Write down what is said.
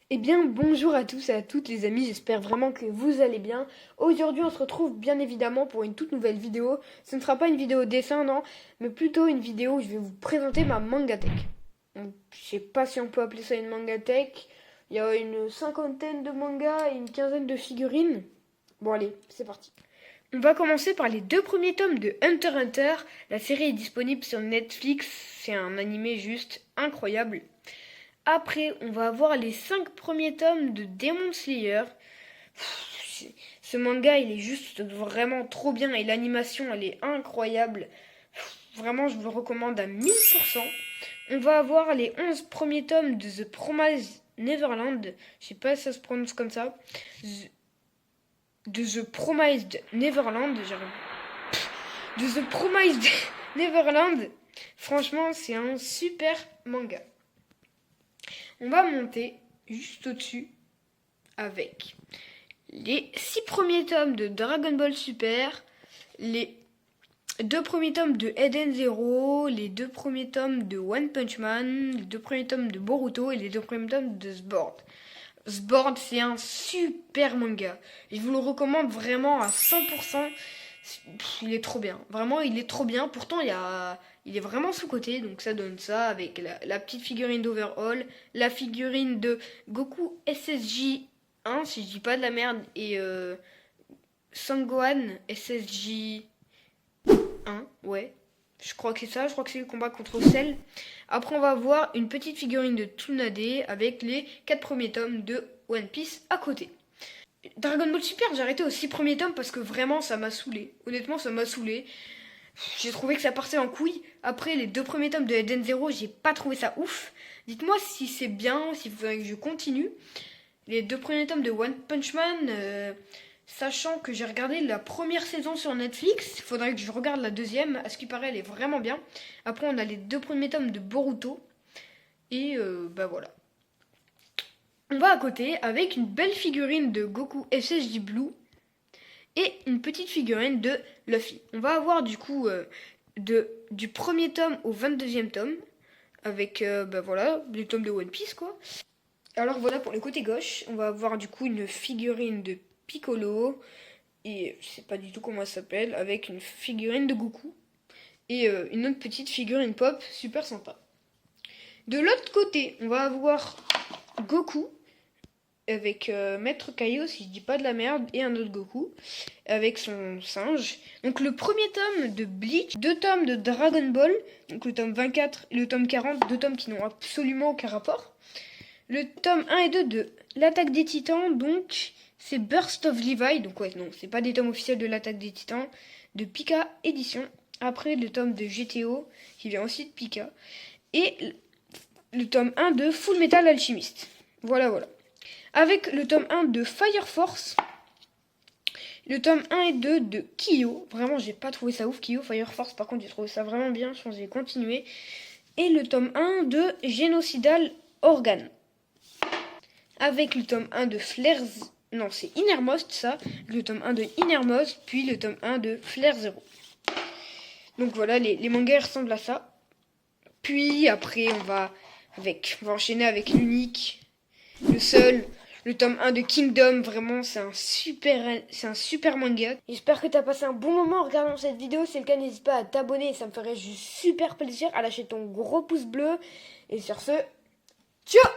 Eh bien, bonjour à tous et à toutes les amis, j'espère vraiment que vous allez bien. Aujourd'hui, on se retrouve bien évidemment pour une toute nouvelle vidéo. Ce ne sera pas une vidéo dessin, non, mais plutôt une vidéo où je vais vous présenter ma mangatech. Donc, je sais pas si on peut appeler ça une mangatech. Il y a une cinquantaine de mangas et une quinzaine de figurines. Bon allez, c'est parti. On va commencer par les deux premiers tomes de Hunter x Hunter. La série est disponible sur Netflix, c'est un animé juste incroyable. Après, on va avoir les 5 premiers tomes de Demon Slayer. Ce manga, il est juste vraiment trop bien et l'animation, elle est incroyable. Vraiment, je vous le recommande à 1000%. On va avoir les 11 premiers tomes de The Promised Neverland. Je sais pas si ça se prononce comme ça. De The Promised Neverland. De The Promised Neverland. Franchement, c'est un super manga. On va monter juste au-dessus avec les 6 premiers tomes de Dragon Ball Super, les 2 premiers tomes de Eden Zero, les 2 premiers tomes de One Punch Man, les 2 premiers tomes de Boruto et les 2 premiers tomes de Sword. Sword, c'est un super manga. Je vous le recommande vraiment à 100%. Il est trop bien. Vraiment, il est trop bien. Pourtant, il est vraiment sous-coté. Donc ça donne ça avec la petite figurine d'Overhaul, la figurine de Goku SSJ 1, si je dis pas de la merde, et Sangohan SSJ 1, ouais. Je crois que c'est ça, je crois que c'est le combat contre Cell. Après, on va avoir une petite figurine de Tsunade avec les 4 premiers tomes de One Piece à côté. Dragon Ball Super, j'ai arrêté aux 6 premiers tomes parce que vraiment ça m'a saoulé. Honnêtement, ça m'a saoulé. J'ai trouvé que ça partait en couille. Après, les 2 premiers tomes de Eden Zero, j'ai pas trouvé ça ouf. Dites-moi si c'est bien, si vous voulez que je continue. Les 2 premiers tomes de One Punch Man, sachant que j'ai regardé la première saison sur Netflix, il faudrait que je regarde la deuxième. À ce qui paraît, elle est vraiment bien. Après, on a les 2 premiers tomes de Boruto. Et bah voilà. On va à côté avec une belle figurine de Goku SSJ Blue et une petite figurine de Luffy. On va avoir du coup du premier tome au 22e tome avec bah voilà, les tomes de One Piece quoi. Alors voilà pour le côté gauche, on va avoir du coup une figurine de Piccolo et je sais pas du tout comment elle s'appelle avec une figurine de Goku et une autre petite figurine pop super sympa. De l'autre côté, on va avoir Goku avec Maître Kaio, si je dis pas de la merde, et un autre Goku, avec son singe. Donc le premier tome de Bleach, 2 tomes de Dragon Ball, donc le tome 24 et le tome 40, 2 tomes qui n'ont absolument aucun rapport. Le tome 1 et 2 de l'Attaque des Titans, donc c'est Burst of Levi, donc ouais, non, c'est pas des tomes officiels de l'Attaque des Titans, de Pika Édition. Après le tome de GTO, qui vient aussi de Pika. Et le tome 1 de Full Metal Alchemist. Voilà. Avec le tome 1 de Fire Force, le tome 1 et 2 de Kyo. Vraiment, j'ai pas trouvé ça ouf, Kyo. Fire Force, par contre, j'ai trouvé ça vraiment bien. Je pense que j'ai continué. Et le tome 1 de Genocidal Organ. Avec le tome 1 de Flares. Non, c'est Innermost, ça. Le tome 1 de Innermost, puis le tome 1 de Flare Zero. Donc voilà, les mangas ressemblent à ça. Puis après, on va enchaîner avec l'unique, le seul, le tome 1 de Kingdom. Vraiment, c'est un super manga. J'espère que tu as passé un bon moment en regardant cette vidéo. Si c'est le cas, n'hésite pas à t'abonner. Ça me ferait juste super plaisir à lâcher ton gros pouce bleu. Et sur ce, ciao!